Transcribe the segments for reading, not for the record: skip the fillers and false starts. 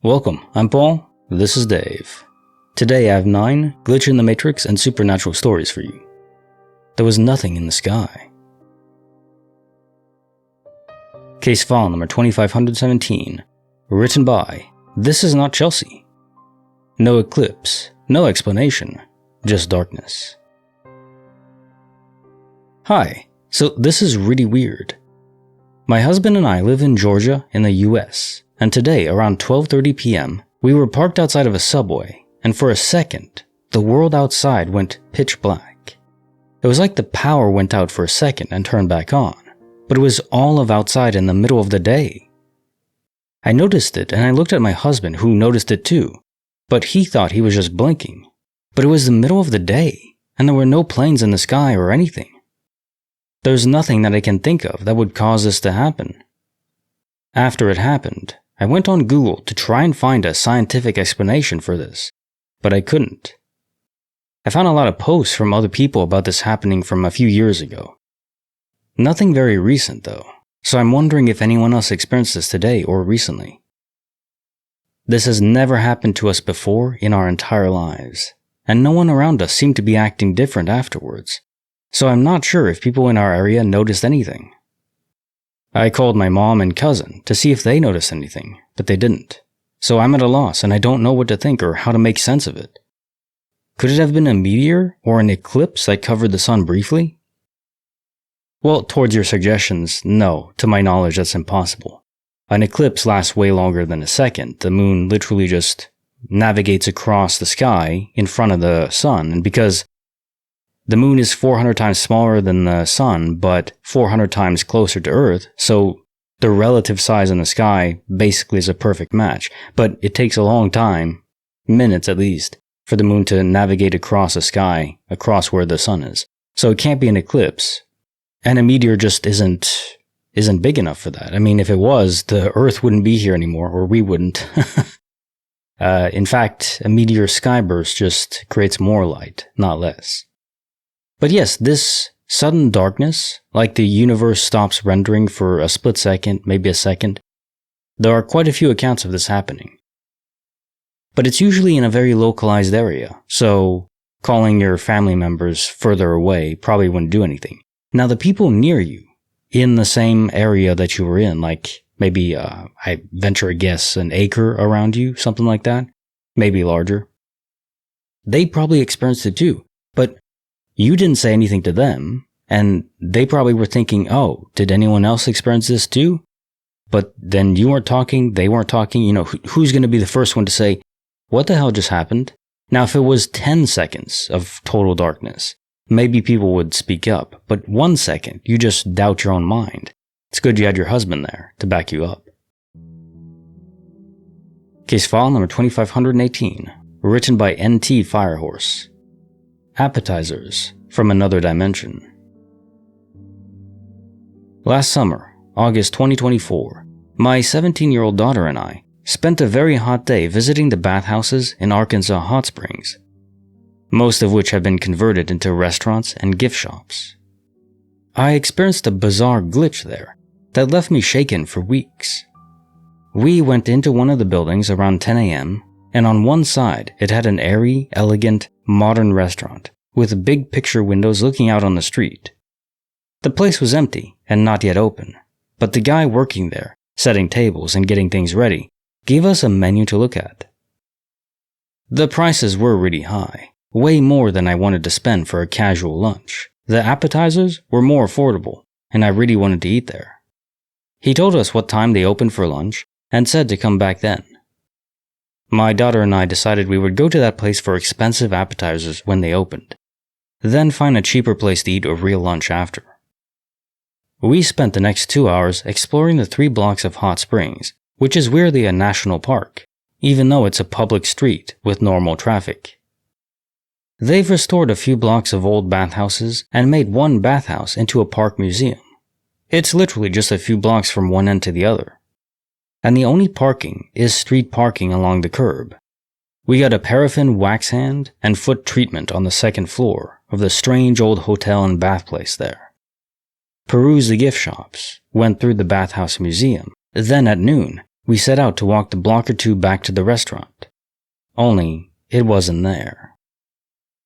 Welcome, I'm Paul, this is Dave. Today I have 9 Glitch in the Matrix and supernatural stories for you. There was nothing in the sky. Case file number 2517, written by This Is Not Chelsea. No eclipse, no explanation, just darkness. Hi, so this is really weird. My husband and I live in Georgia in the US. And today, around 12:30 p.m., we were parked outside of a subway, and for a second, the world outside went pitch black. It was like the power went out for a second and turned back on, but it was all of outside in the middle of the day. I noticed it, and I looked at my husband, who noticed it too, but he thought he was just blinking. But it was the middle of the day, and there were no planes in the sky or anything. There's nothing that I can think of that would cause this to happen. After it happened, I went on Google to try and find a scientific explanation for this, but I couldn't. I found a lot of posts from other people about this happening from a few years ago. Nothing very recent though, so I'm wondering if anyone else experienced this today or recently. This has never happened to us before in our entire lives, and no one around us seemed to be acting different afterwards, so I'm not sure if people in our area noticed anything. I called my mom and cousin to see if they noticed anything, but they didn't. So I'm at a loss and I don't know what to think or how to make sense of it. Could it have been a meteor or an eclipse that covered the sun briefly? Well, towards your suggestions, no, to my knowledge that's impossible. An eclipse lasts way longer than a second. The moon literally just navigates across the sky in front of the sun, and because the moon is 400 times smaller than the sun, but 400 times closer to Earth, so the relative size in the sky basically is a perfect match. But it takes a long time, minutes at least, for the moon to navigate across the sky, across where the sun is. So it can't be an eclipse. And a meteor just isn't big enough for that. I mean, if it was, the Earth wouldn't be here anymore, or we wouldn't. In fact, a meteor skyburst just creates more light, not less. But yes, this sudden darkness, like the universe stops rendering for a split second, maybe a second, there are quite a few accounts of this happening. But it's usually in a very localized area, so calling your family members further away probably wouldn't do anything. Now the people near you, in the same area that you were in, like maybe, I venture a guess, an acre around you, something like that, maybe larger, they probably experienced it too, but you didn't say anything to them, and they probably were thinking, oh, did anyone else experience this too? But then you weren't talking, they weren't talking, who's going to be the first one to say, what the hell just happened? Now, if it was 10 seconds of total darkness, maybe people would speak up, but 1 second, you just doubt your own mind. It's good you had your husband there to back you up. Case file number 2518, written by NT Firehorse. Appetizers from Another Dimension. Last summer, August 2024, my 17-year-old daughter and I spent a very hot day visiting the bathhouses in Arkansas Hot Springs, most of which have been converted into restaurants and gift shops. I experienced a bizarre glitch there that left me shaken for weeks. We went into one of the buildings around 10 a.m., and on one side it had an airy, elegant, modern restaurant with big picture windows looking out on the street. The place was empty and not yet open, but the guy working there, setting tables and getting things ready, gave us a menu to look at. The prices were really high, way more than I wanted to spend for a casual lunch. The appetizers were more affordable, and I really wanted to eat there. He told us what time they opened for lunch and said to come back then. My daughter and I decided we would go to that place for expensive appetizers when they opened, then find a cheaper place to eat a real lunch after. We spent the next 2 hours exploring the 3 blocks of Hot Springs, which is weirdly a national park, even though it's a public street with normal traffic. They've restored a few blocks of old bathhouses and made one bathhouse into a park museum. It's literally just a few blocks from one end to the other. And the only parking is street parking along the curb. We got a paraffin wax hand and foot treatment on the 2nd floor of the strange old hotel and bath place there. Perused the gift shops, went through the bathhouse museum, then at noon, we set out to walk the block or two back to the restaurant. Only, it wasn't there.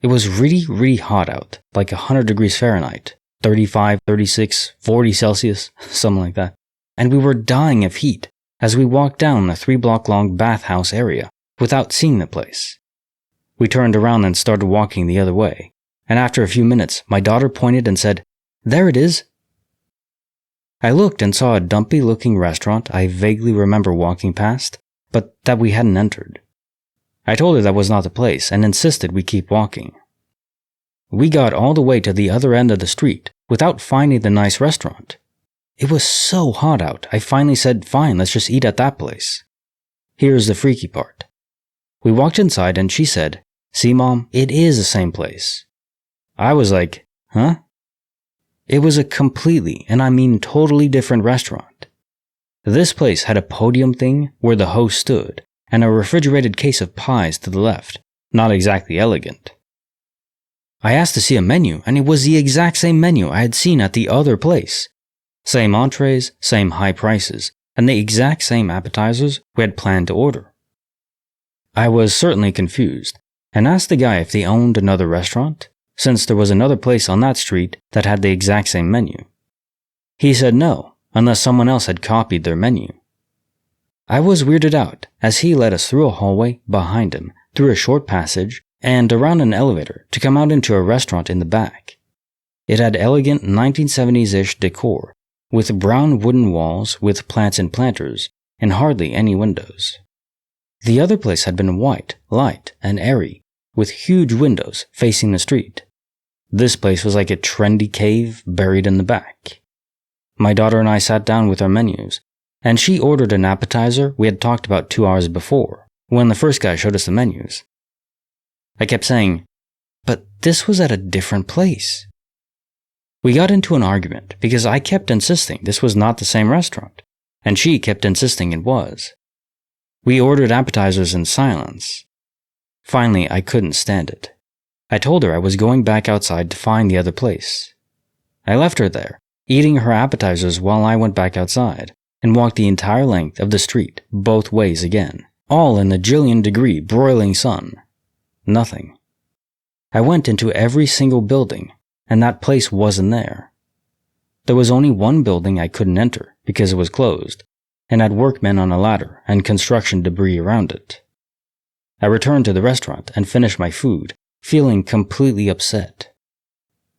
It was really hot out, like 100 degrees Fahrenheit, 35, 36, 40 Celsius, something like that. And we were dying of heat as we walked down a 3-block-long bathhouse area without seeing the place. We turned around and started walking the other way, and after a few minutes, my daughter pointed and said, "There it is." I looked and saw a dumpy-looking restaurant I vaguely remember walking past, but that we hadn't entered. I told her that was not the place and insisted we keep walking. We got all the way to the other end of the street without finding the nice restaurant. It was so hot out, I finally said, "Fine, let's just eat at that place." Here's the freaky part. We walked inside and she said, "See, Mom, it is the same place." I was like, huh? It was a completely, and I mean totally different restaurant. This place had a podium thing where the host stood, and a refrigerated case of pies to the left. Not exactly elegant. I asked to see a menu, and it was the exact same menu I had seen at the other place. Same entrees, same high prices, and the exact same appetizers we had planned to order. I was certainly confused, and asked the guy if they owned another restaurant, since there was another place on that street that had the exact same menu. He said no, unless someone else had copied their menu. I was weirded out as he led us through a hallway behind him, through a short passage, and around an elevator to come out into a restaurant in the back. It had elegant 1970s-ish decor, with brown wooden walls with plants and planters, and hardly any windows. The other place had been white, light, and airy, with huge windows facing the street. This place was like a trendy cave buried in the back. My daughter and I sat down with our menus, and she ordered an appetizer we had talked about 2 hours before, when the first guy showed us the menus. I kept saying, "But this was at a different place." We got into an argument because I kept insisting this was not the same restaurant, and she kept insisting it was. We ordered appetizers in silence. Finally, I couldn't stand it. I told her I was going back outside to find the other place. I left her there, eating her appetizers while I went back outside, and walked the entire length of the street both ways again, all in the jillion-degree broiling sun. Nothing. I went into every single building, and that place wasn't there. There was only one building I couldn't enter because it was closed, and had workmen on a ladder and construction debris around it. I returned to the restaurant and finished my food, feeling completely upset.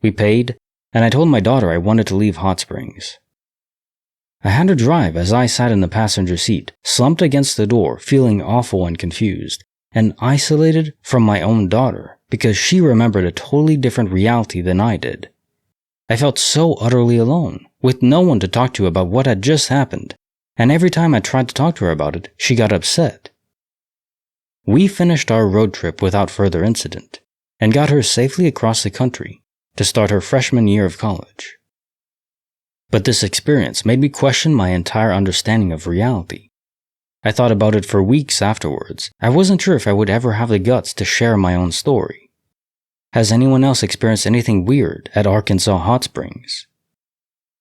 We paid, and I told my daughter I wanted to leave Hot Springs. I had her drive as I sat in the passenger seat, slumped against the door, feeling awful and confused, and isolated from my own daughter because she remembered a totally different reality than I did. I felt so utterly alone, with no one to talk to about what had just happened, and every time I tried to talk to her about it, she got upset. We finished our road trip without further incident, and got her safely across the country to start her freshman year of college. But this experience made me question my entire understanding of reality. I thought about it for weeks afterwards. I wasn't sure if I would ever have the guts to share my own story. Has anyone else experienced anything weird at Arkansas Hot Springs?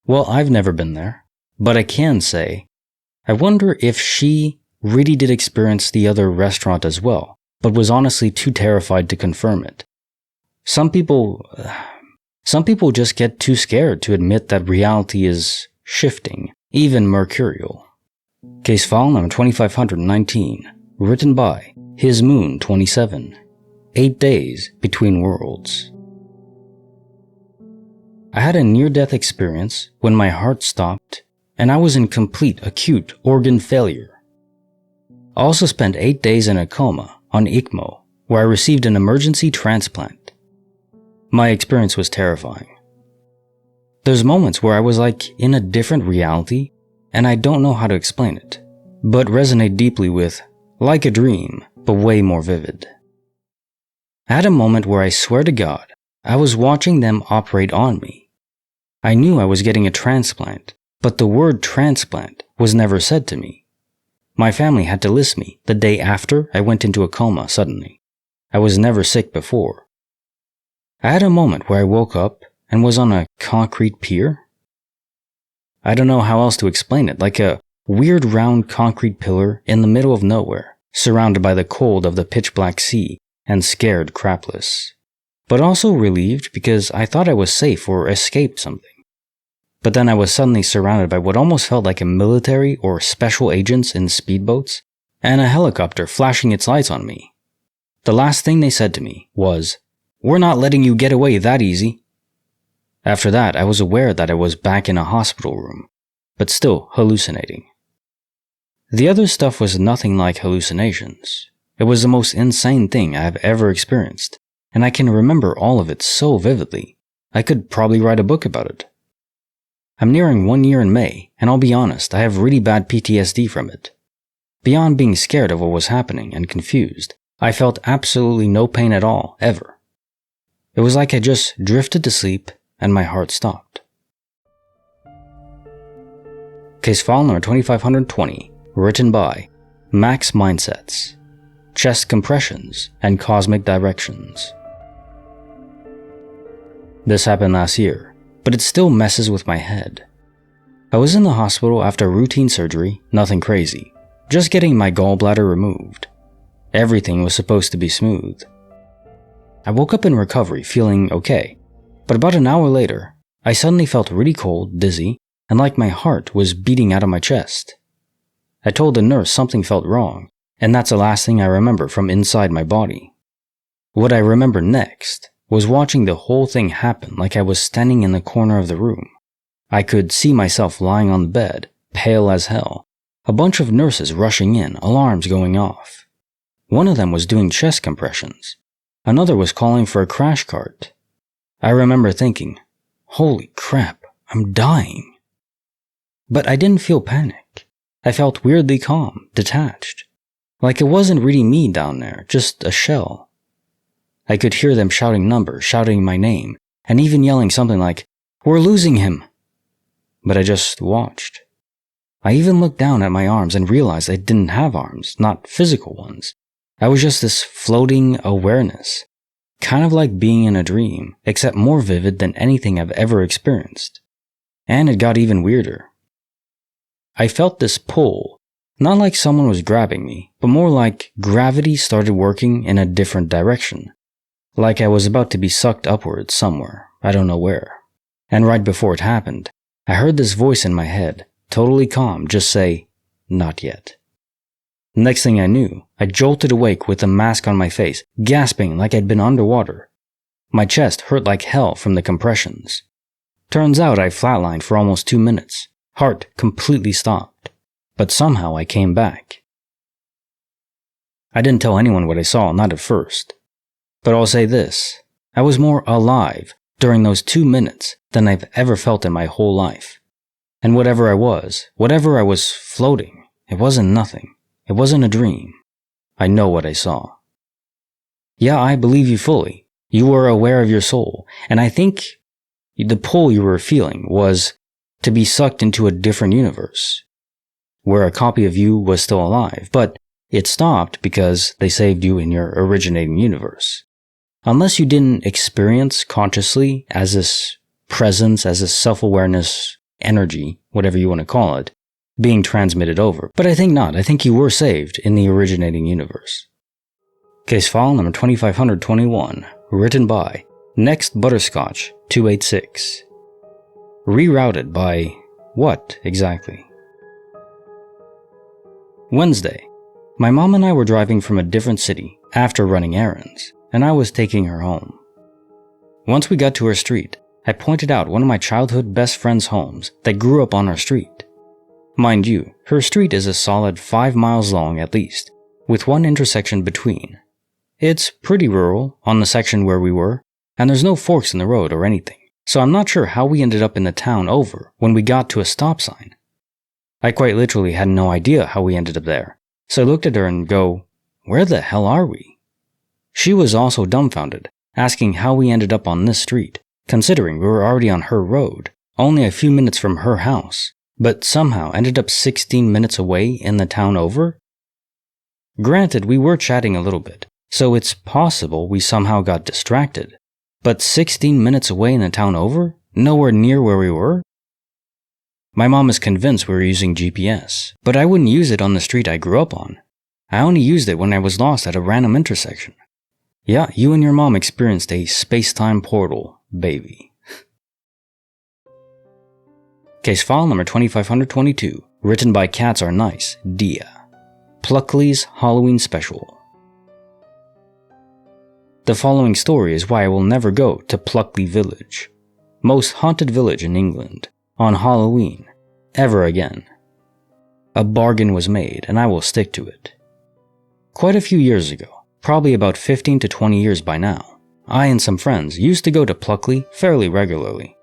Well, I've never been there, but I can say, I wonder if she really did experience the other restaurant as well, but was honestly too terrified to confirm it. Some people just get too scared to admit that reality is shifting, even mercurial. Case file number 2519, written by His Moon 27, 8 Days Between Worlds. I had a near-death experience when my heart stopped and I was in complete acute organ failure. I also spent 8 days in a coma on ECMO, where I received an emergency transplant. My experience was terrifying. There's moments where I was like in a different reality, and I don't know how to explain it, but resonate deeply with, like a dream, but way more vivid. I had a moment where I swear to God, I was watching them operate on me. I knew I was getting a transplant, but the word transplant was never said to me. My family had to list me the day after I went into a coma suddenly. I was never sick before. I had a moment where I woke up and was on a concrete pier. I don't know how else to explain it, like a weird round concrete pillar in the middle of nowhere, surrounded by the cold of the pitch black sea, and scared crapless. But also relieved because I thought I was safe or escaped something. But then I was suddenly surrounded by what almost felt like a military or special agents in speedboats, and a helicopter flashing its lights on me. The last thing they said to me was, "We're not letting you get away that easy." After that, I was aware that I was back in a hospital room, but still hallucinating. The other stuff was nothing like hallucinations. It was the most insane thing I have ever experienced, and I can remember all of it so vividly, I could probably write a book about it. I'm nearing 1 year in May, and I'll be honest, I have really bad PTSD from it. Beyond being scared of what was happening and confused, I felt absolutely no pain at all, ever. It was like I just drifted to sleep and my heart stopped. Case file number 2520, written by Max Mindsets, Chest Compressions and Cosmic Directions. This happened last year, but it still messes with my head. I was in the hospital after routine surgery, nothing crazy, just getting my gallbladder removed. Everything was supposed to be smooth. I woke up in recovery feeling okay, but about an hour later, I suddenly felt really cold, dizzy, and like my heart was beating out of my chest. I told the nurse something felt wrong, and that's the last thing I remember from inside my body. What I remember next was watching the whole thing happen like I was standing in the corner of the room. I could see myself lying on the bed, pale as hell, a bunch of nurses rushing in, alarms going off. One of them was doing chest compressions. Another was calling for a crash cart. I remember thinking, holy crap, I'm dying. But I didn't feel panic. I felt weirdly calm, detached. Like it wasn't really me down there, just a shell. I could hear them shouting numbers, shouting my name, and even yelling something like, "We're losing him!" But I just watched. I even looked down at my arms and realized I didn't have arms, not physical ones. I was just this floating awareness, kind of like being in a dream, except more vivid than anything I've ever experienced. And it got even weirder. I felt this pull, not like someone was grabbing me, but more like gravity started working in a different direction. Like I was about to be sucked upwards somewhere, I don't know where. And right before it happened, I heard this voice in my head, totally calm, just say, "Not yet." Next thing I knew, I jolted awake with a mask on my face, gasping like I'd been underwater. My chest hurt like hell from the compressions. Turns out I flatlined for almost 2 minutes. Heart completely stopped. But somehow I came back. I didn't tell anyone what I saw, not at first. But I'll say this, I was more alive during those 2 minutes than I've ever felt in my whole life. And whatever I was floating, it wasn't nothing. It wasn't a dream. I know what I saw. Yeah, I believe you fully. You were aware of your soul, and I think the pull you were feeling was to be sucked into a different universe, where a copy of you was still alive, but it stopped because they saved you in your originating universe. Unless you didn't experience consciously as this presence, as this self-awareness energy, whatever you want to call it, being transmitted over. But I think not. I think you were saved in the originating universe. Case file number 2521, written by Next Butterscotch 286. Rerouted by what exactly? Wednesday. My mom and I were driving from a different city after running errands, and I was taking her home. Once we got to her street, I pointed out one of my childhood best friend's homes that grew up on our street. Mind you, her street is a solid 5 miles long at least, with one intersection between. It's pretty rural on the section where we were, and there's no forks in the road or anything, so I'm not sure how we ended up in the town over when we got to a stop sign. I quite literally had no idea how we ended up there, so I looked at her and go, "Where the hell are we?" She was also dumbfounded, asking how we ended up on this street, considering we were already on her road, only a few minutes from her house, but somehow ended up 16 minutes away in the town over? Granted, we were chatting a little bit, so it's possible we somehow got distracted, but 16 minutes away in the town over? Nowhere near where we were? My mom is convinced we were using GPS, but I wouldn't use it on the street I grew up on. I only used it when I was lost at a random intersection. Yeah, you and your mom experienced a space-time portal, baby. Case file number 2522, written by Cats Are Nice, Dia. Pluckley's Halloween Special. The following story is why I will never go to Pluckley Village, most haunted village in England, on Halloween, ever again. A bargain was made, and I will stick to it. Quite a few years ago, probably about 15 to 20 years by now, I and some friends used to go to Pluckley fairly regularly.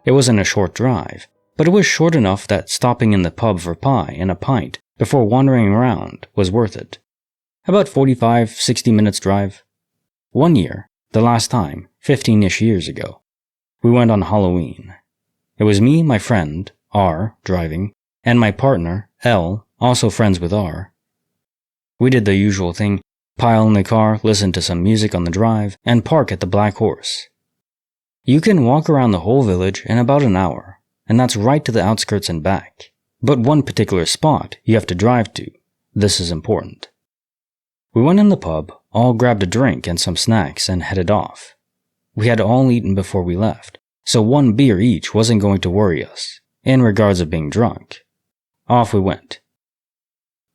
It wasn't a short drive, but it was short enough that stopping in the pub for pie and a pint before wandering around was worth it. About 45-60 minutes drive. One year, the last time, 15-ish years ago, we went on Halloween. It was me, my friend, R, driving, and my partner, L, also friends with R. We did the usual thing, pile in the car, listen to some music on the drive, and park at the Black Horse. You can walk around the whole village in about an hour, and that's right to the outskirts and back. But one particular spot you have to drive to. This is important. We went in the pub, all grabbed a drink and some snacks, and headed off. We had all eaten before we left, so one beer each wasn't going to worry us, in regards of being drunk. Off we went.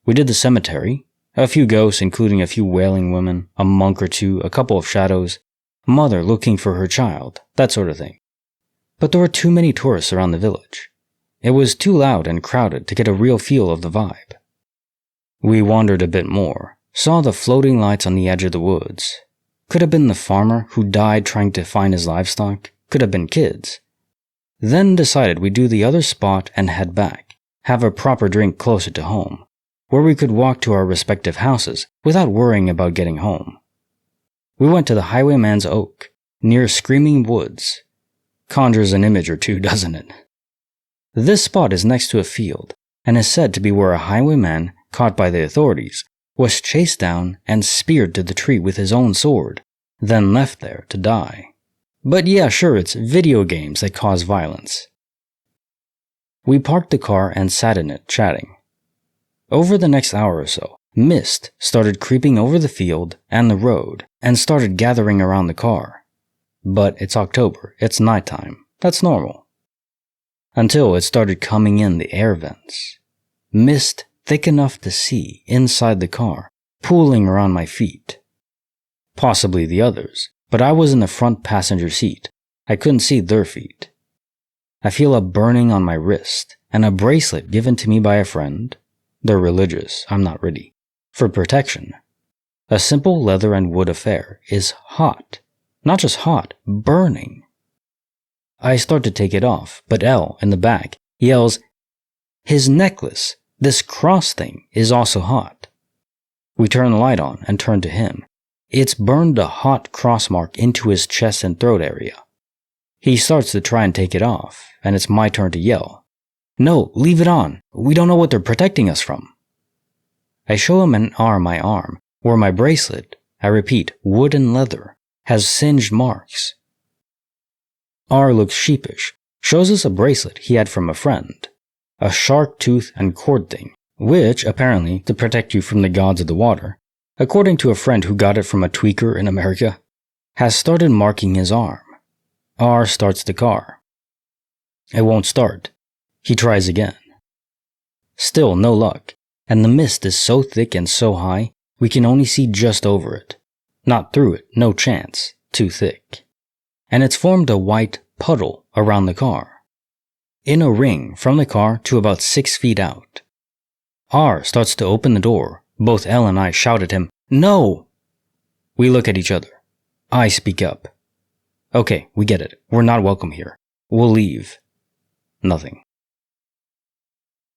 We did the cemetery, a few ghosts including a few wailing women, a monk or two, a couple of shadows, a mother looking for her child, that sort of thing. But there were too many tourists around the village. It was too loud and crowded to get a real feel of the vibe. We wandered a bit more, saw the floating lights on the edge of the woods. Could have been the farmer who died trying to find his livestock, could have been kids. Then decided we'd do the other spot and head back, have a proper drink closer to home, where we could walk to our respective houses without worrying about getting home. We went to the Highwayman's Oak, near Screaming Woods. Conjures an image or two, doesn't it? This spot is next to a field, and is said to be where a highwayman, caught by the authorities, was chased down and speared to the tree with his own sword, then left there to die. But yeah, sure, it's video games that cause violence. We parked the car and sat in it, chatting. Over the next hour or so, mist started creeping over the field and the road, and started gathering around the car. But it's October, it's nighttime, that's normal. Until it started coming in the air vents. Mist thick enough to see inside the car, pooling around my feet. Possibly the others, but I was in the front passenger seat. I couldn't see their feet. I feel a burning on my wrist, and a bracelet given to me by a friend. They're religious, I'm not really. For protection. A simple leather and wood affair is hot. Not just hot, burning. I start to take it off, but L, in the back, yells, "His necklace, this cross thing, is also hot." We turn the light on and turn to him. It's burned a hot cross mark into his chest and throat area. He starts to try and take it off, and it's my turn to yell, "No, leave it on. We don't know what they're protecting us from." I show him an arm, my arm, where my bracelet, I repeat, wood and leather, has singed marks. R looks sheepish, shows us a bracelet he had from a friend, a shark tooth and cord thing, which, apparently, to protect you from the gods of the water, according to a friend who got it from a tweaker in America, has started marking his arm. R starts the car. It won't start. He tries again. Still no luck, and the mist is so thick and so high, we can only see just over it. Not through it, no chance, too thick. And it's formed a white puddle around the car. In a ring from the car to about 6 feet out. R starts to open the door. Both L and I shout at him, "No!" We look at each other. I speak up. "Okay, we get it. We're not welcome here. We'll leave." Nothing.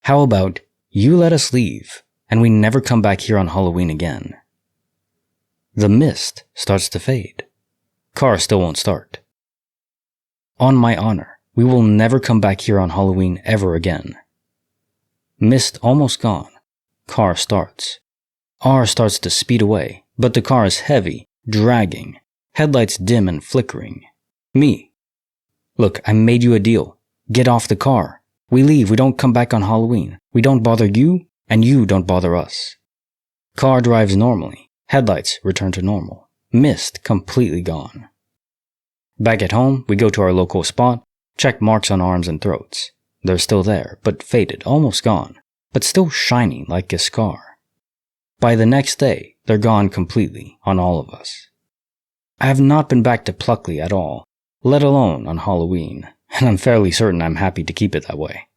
"How about you let us leave, and we never come back here on Halloween again?" The mist starts to fade. Car still won't start. "On my honor, we will never come back here on Halloween ever again." Mist almost gone. Car starts. R starts to speed away, but the car is heavy, dragging, headlights dim and flickering. Me. "Look, I made you a deal. Get off the car. We leave, we don't come back on Halloween. We don't bother you, and you don't bother us. Car drives normally. Headlights return to normal. Mist completely gone. Back at home, we go to our local spot, check marks on arms and throats. They're still there, but faded, almost gone, but still shining like a scar. By the next day, they're gone completely on all of us. I have not been back to Pluckley at all, let alone on Halloween, and I'm fairly certain I'm happy to keep it that way.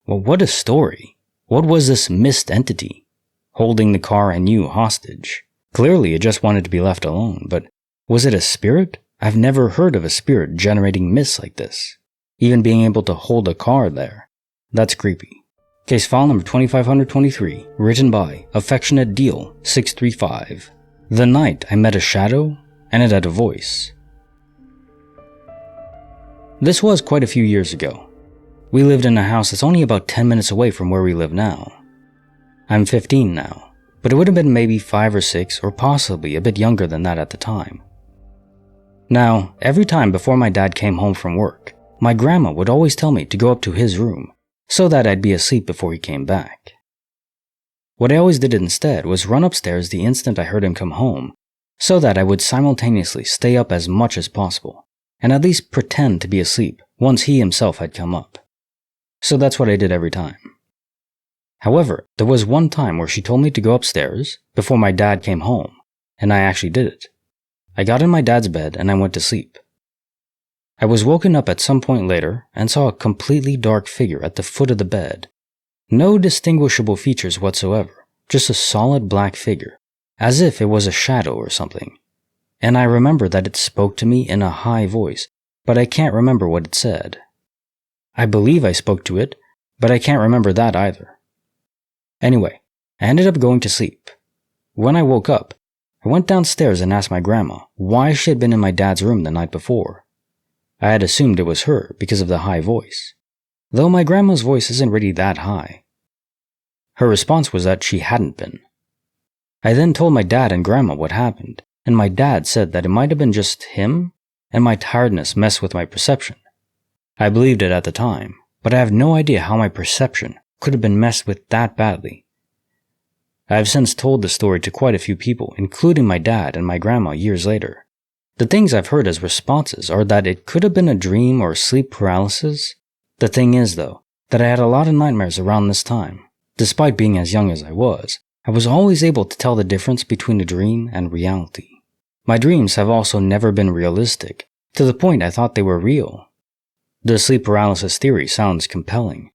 Well, what a story. What was this mist entity? Holding the car and you hostage. Clearly it just wanted to be left alone, but was it a spirit? I've never heard of a spirit generating mist like this. Even being able to hold a car there. That's creepy. Case file number 2523, written by Affectionate Deal 635. The night I met a shadow, and it had a voice. This was quite a few years ago. We lived in a house that's only about 10 minutes away from where we live now. I'm 15 now, but it would have been maybe 5 or 6 or possibly a bit younger than that at the time. Now, every time before my dad came home from work, my grandma would always tell me to go up to his room so that I'd be asleep before he came back. What I always did instead was run upstairs the instant I heard him come home so that I would simultaneously stay up as much as possible and at least pretend to be asleep once he himself had come up. So that's what I did every time. However, there was one time where she told me to go upstairs before my dad came home, and I actually did it. I got in my dad's bed and I went to sleep. I was woken up at some point later and saw a completely dark figure at the foot of the bed. No distinguishable features whatsoever, just a solid black figure, as if it was a shadow or something. And I remember that it spoke to me in a high voice, but I can't remember what it said. I believe I spoke to it, but I can't remember that either. Anyway, I ended up going to sleep. When I woke up, I went downstairs and asked my grandma why she had been in my dad's room the night before. I had assumed it was her because of the high voice, though my grandma's voice isn't really that high. Her response was that she hadn't been. I then told my dad and grandma what happened, and my dad said that it might have been just him, and my tiredness messed with my perception. I believed it at the time, but I have no idea how my perception could have been messed with that badly. I have since told the story to quite a few people, including my dad and my grandma years later. The things I've heard as responses are that it could have been a dream or sleep paralysis. The thing is, though, that I had a lot of nightmares around this time. Despite being as young as I was always able to tell the difference between a dream and reality. My dreams have also never been realistic, to the point I thought they were real. The sleep paralysis theory sounds compelling,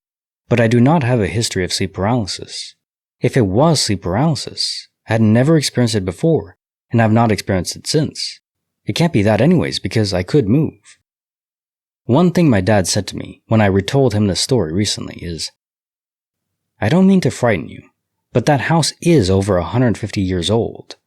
but I do not have a history of sleep paralysis. If it was sleep paralysis, I had never experienced it before, and have not experienced it since. It can't be that anyways, because I could move. One thing my dad said to me when I retold him this story recently is, "I don't mean to frighten you, but that house is over 150 years old.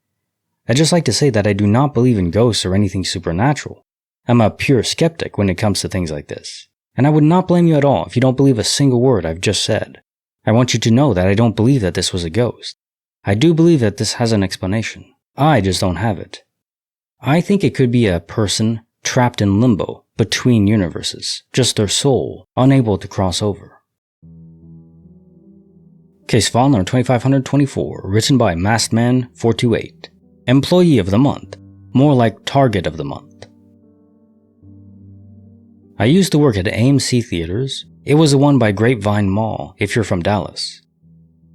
I'd just like to say that I do not believe in ghosts or anything supernatural. I'm a pure skeptic when it comes to things like this. And I would not blame you at all if you don't believe a single word I've just said. I want you to know that I don't believe that this was a ghost. I do believe that this has an explanation. I just don't have it. I think it could be a person trapped in limbo between universes, just their soul unable to cross over." Case file number 2524, written by Maskedman428. Employee of the month, more like target of the month. I used to work at AMC Theaters. It was the one by Grapevine Mall, if you're from Dallas.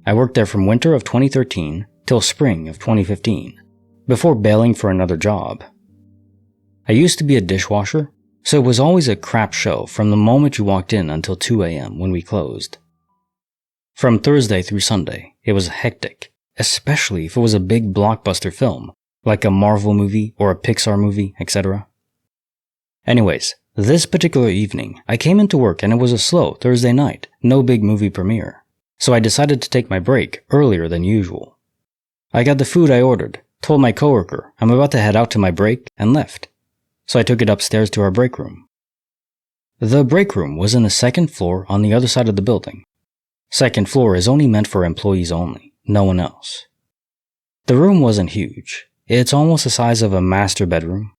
I worked there from winter of 2013 till spring of 2015, before bailing for another job. I used to be a dishwasher, so it was always a crap show from the moment you walked in until 2 a.m. when we closed. From Thursday through Sunday, it was hectic, especially if it was a big blockbuster film, like a Marvel movie or a Pixar movie, etc. Anyways, this particular evening, I came into work and it was a slow Thursday night, no big movie premiere, so I decided to take my break earlier than usual. I got the food I ordered, told my coworker I'm about to head out to my break, and left. So I took it upstairs to our break room. The break room was in the second floor on the other side of the building. Second floor is only meant for employees only, no one else. The room wasn't huge. It's almost the size of a master bedroom.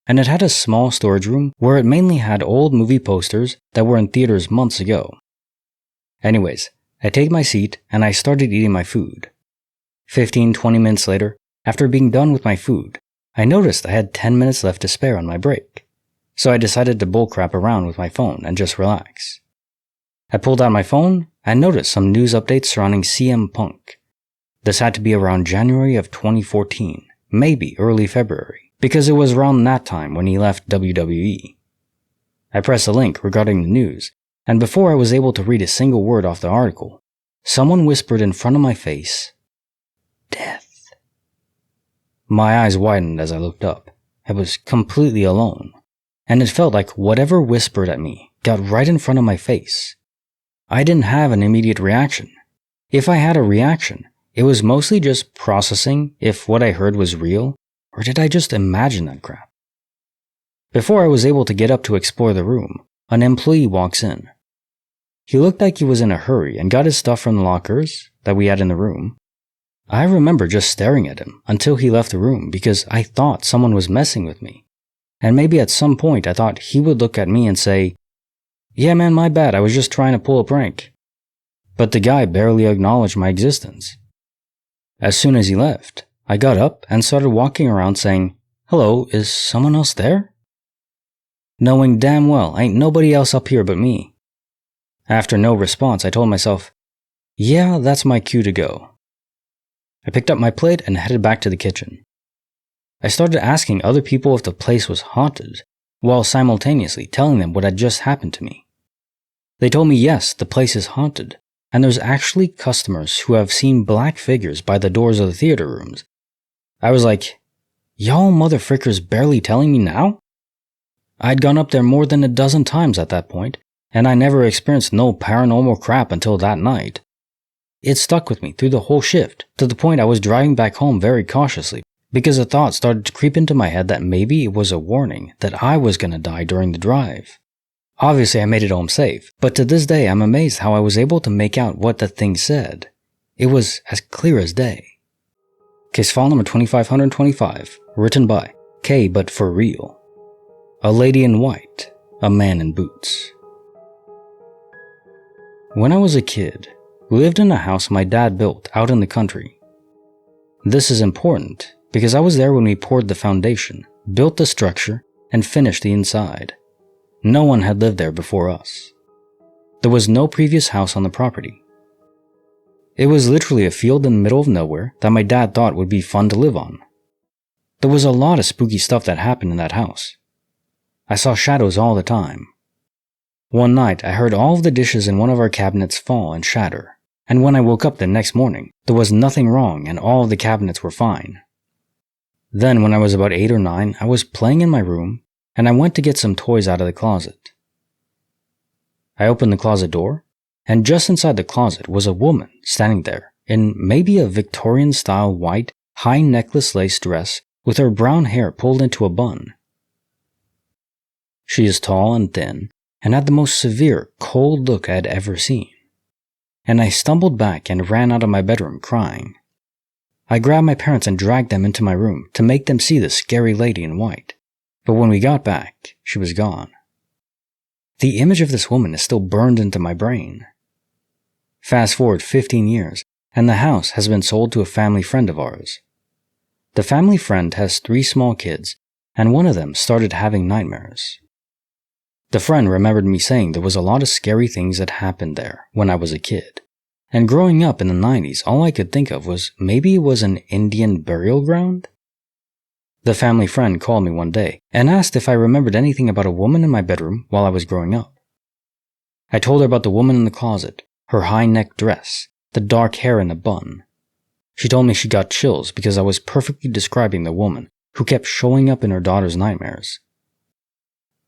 and it had a small storage room where it mainly had old movie posters that were in theaters months ago. Anyways, I take my seat and I started eating my food. 15-20 minutes later, after being done with my food, I noticed I had 10 minutes left to spare on my break. So I decided to bullcrap around with my phone and just relax. I pulled out my phone and noticed some news updates surrounding CM Punk. This had to be around January of 2014, maybe early February, because it was around that time when he left WWE. I pressed a link regarding the news, and before I was able to read a single word off the article, someone whispered in front of my face, "Death." My eyes widened as I looked up. I was completely alone, and it felt like whatever whispered at me got right in front of my face. I didn't have an immediate reaction. If I had a reaction, it was mostly just processing if what I heard was real, or did I just imagine that crap? Before I was able to get up to explore the room, an employee walks in. He looked like he was in a hurry and got his stuff from the lockers that we had in the room. I remember just staring at him until he left the room because I thought someone was messing with me. And maybe at some point I thought he would look at me and say, "Yeah man, my bad, I was just trying to pull a prank." But the guy barely acknowledged my existence. As soon as he left, I got up and started walking around saying, "Hello, is someone else there?" Knowing damn well ain't nobody else up here but me. After no response, I told myself, yeah, that's my cue to go. I picked up my plate and headed back to the kitchen. I started asking other people if the place was haunted, while simultaneously telling them what had just happened to me. They told me yes, the place is haunted, and there's actually customers who have seen black figures by the doors of the theater rooms. I was like, y'all motherfrickers barely telling me now? I'd gone up there more than a dozen times at that point, and I never experienced no paranormal crap until that night. It stuck with me through the whole shift, to the point I was driving back home very cautiously, because a thought started to creep into my head that maybe it was a warning that I was gonna die during the drive. Obviously I made it home safe, but to this day I'm amazed how I was able to make out what the thing said. It was as clear as day. Case file number 2525, written by K but for real. A lady in white, a man in boots. When I was a kid, we lived in a house my dad built out in the country. This is important because I was there when we poured the foundation, built the structure, and finished the inside. No one had lived there before us. There was no previous house on the property. It was literally a field in the middle of nowhere that my dad thought would be fun to live on. There was a lot of spooky stuff that happened in that house. I saw shadows all the time. One night, I heard all of the dishes in one of our cabinets fall and shatter, and when I woke up the next morning, there was nothing wrong and all of the cabinets were fine. Then, when I was about 8 or 9, I was playing in my room, and I went to get some toys out of the closet. I opened the closet door, and just inside the closet was a woman standing there in maybe a Victorian-style white, high necklace lace dress with her brown hair pulled into a bun. She is tall and thin, and had the most severe, cold look I had ever seen. And I stumbled back and ran out of my bedroom crying. I grabbed my parents and dragged them into my room to make them see the scary lady in white. But when we got back, she was gone. The image of this woman is still burned into my brain. Fast forward 15 years, and the house has been sold to a family friend of ours. The family friend has 3 small kids, and one of them started having nightmares. The friend remembered me saying there was a lot of scary things that happened there when I was a kid. And growing up in the 90s, all I could think of was maybe it was an Indian burial ground? The family friend called me one day and asked if I remembered anything about a woman in my bedroom while I was growing up. I told her about the woman in the closet, her high-neck dress, the dark hair in a bun. She told me she got chills because I was perfectly describing the woman who kept showing up in her daughter's nightmares.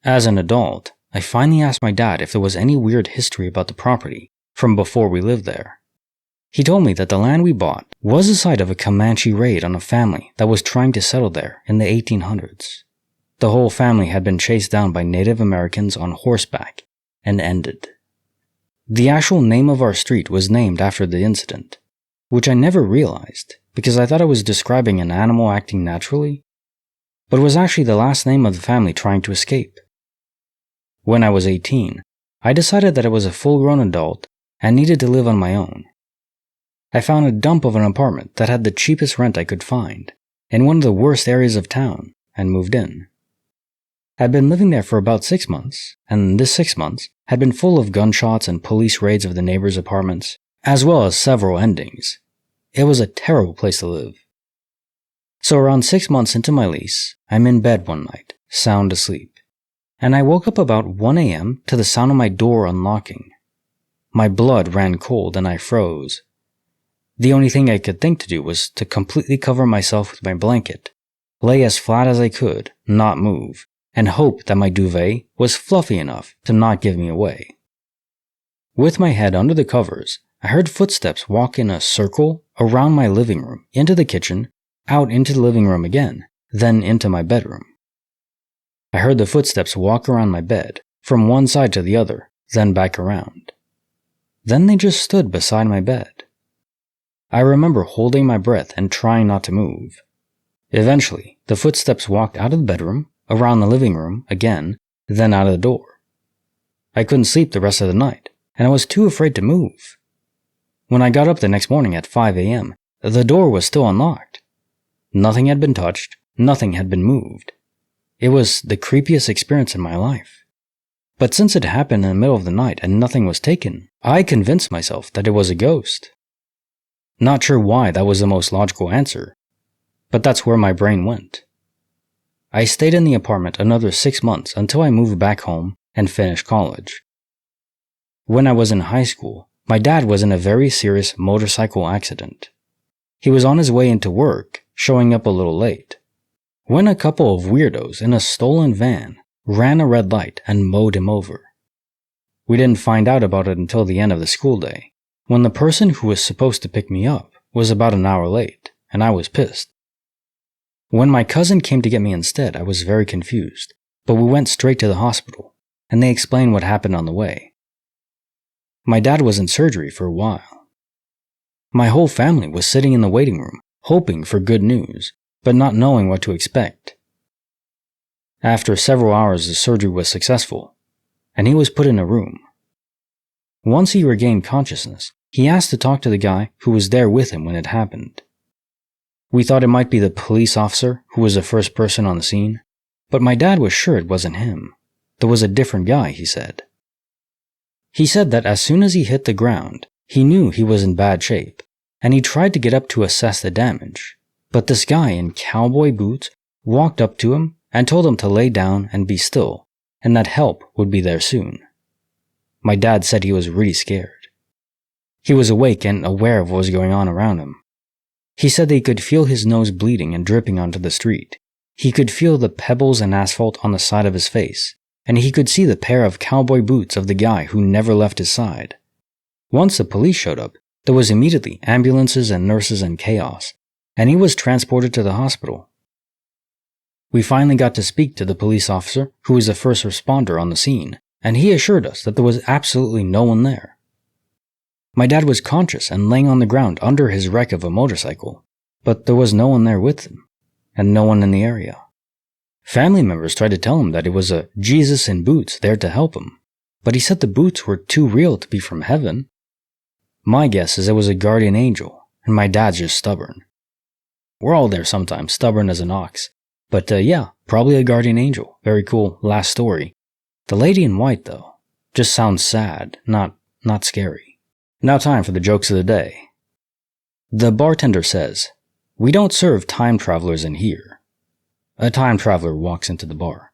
As an adult, I finally asked my dad if there was any weird history about the property from before we lived there. He told me that the land we bought was the site of a Comanche raid on a family that was trying to settle there in the 1800s. The whole family had been chased down by Native Americans on horseback and ended. The actual name of our street was named after the incident, which I never realized because I thought I was describing an animal acting naturally. but was actually the last name of the family trying to escape. When I was 18, I decided that I was a full-grown adult and needed to live on my own. I found a dump of an apartment that had the cheapest rent I could find, in one of the worst areas of town, and moved in. I'd been living there for about 6 months, and this 6 months had been full of gunshots and police raids of the neighbors' apartments, as well as several endings. It was a terrible place to live. So around 6 months into my lease, I'm in bed one night, sound asleep, and I woke up about 1 a.m. to the sound of my door unlocking. My blood ran cold and I froze. The only thing I could think to do was to completely cover myself with my blanket, lay as flat as I could, not move, and hope that my duvet was fluffy enough to not give me away. With my head under the covers, I heard footsteps walk in a circle around my living room, into the kitchen, out into the living room again, then into my bedroom. I heard the footsteps walk around my bed, from one side to the other, then back around. Then they just stood beside my bed. I remember holding my breath and trying not to move. Eventually, the footsteps walked out of the bedroom, around the living room again, then out of the door. I couldn't sleep the rest of the night, and I was too afraid to move. When I got up the next morning at 5 a.m., the door was still unlocked. Nothing had been touched, nothing had been moved. It was the creepiest experience in my life. But since it happened in the middle of the night and nothing was taken, I convinced myself that it was a ghost. Not sure why that was the most logical answer, but that's where my brain went. I stayed in the apartment another 6 months until I moved back home and finished college. When I was in high school, my dad was in a very serious motorcycle accident. He was on his way into work, showing up a little late, when a couple of weirdos in a stolen van ran a red light and mowed him over. We didn't find out about it until the end of the school day, when the person who was supposed to pick me up was about an hour late, and I was pissed. When my cousin came to get me instead, I was very confused, but we went straight to the hospital, and they explained what happened on the way. My dad was in surgery for a while. My whole family was sitting in the waiting room, hoping for good news, but not knowing what to expect. After several hours, the surgery was successful, and he was put in a room. Once he regained consciousness, he asked to talk to the guy who was there with him when it happened. We thought it might be the police officer who was the first person on the scene, but my dad was sure it wasn't him. There was a different guy, he said. He said that as soon as he hit the ground, he knew he was in bad shape, and he tried to get up to assess the damage. But this guy in cowboy boots walked up to him and told him to lay down and be still, and that help would be there soon. My dad said he was really scared. He was awake and aware of what was going on around him. He said that he could feel his nose bleeding and dripping onto the street. He could feel the pebbles and asphalt on the side of his face, and he could see the pair of cowboy boots of the guy who never left his side. Once the police showed up, there was immediately ambulances and nurses and chaos, and he was transported to the hospital. We finally got to speak to the police officer who was the first responder on the scene, and he assured us that there was absolutely no one there. My dad was conscious and laying on the ground under his wreck of a motorcycle, but there was no one there with him, and no one in the area. Family members tried to tell him that it was a Jesus in boots there to help him, but he said the boots were too real to be from heaven. My guess is it was a guardian angel, and my dad's just stubborn. We're all there sometimes, stubborn as an ox. But yeah, probably a guardian angel. Very cool last story. The lady in white, though, just sounds sad, not scary. Now time for the jokes of the day. The bartender says, "We don't serve time travelers in here." A time traveler walks into the bar.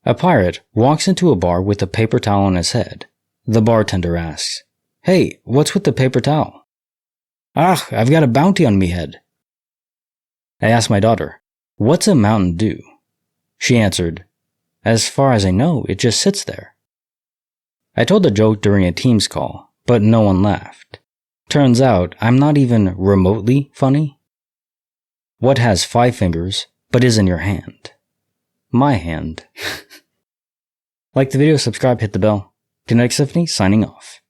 A pirate walks into a bar with a paper towel on his head. The bartender asks, "Hey, what's with the paper towel?" "Ah, I've got a bounty on me head." I asked my daughter, "What's a Mountain Dew?" She answered, "As far as I know, it just sits there." I told the joke during a Teams call, but no one laughed. Turns out, I'm not even remotely funny. What has 5 fingers, but is in your hand? My hand. Like the video, subscribe, hit the bell. Kinetic Symphony, signing off.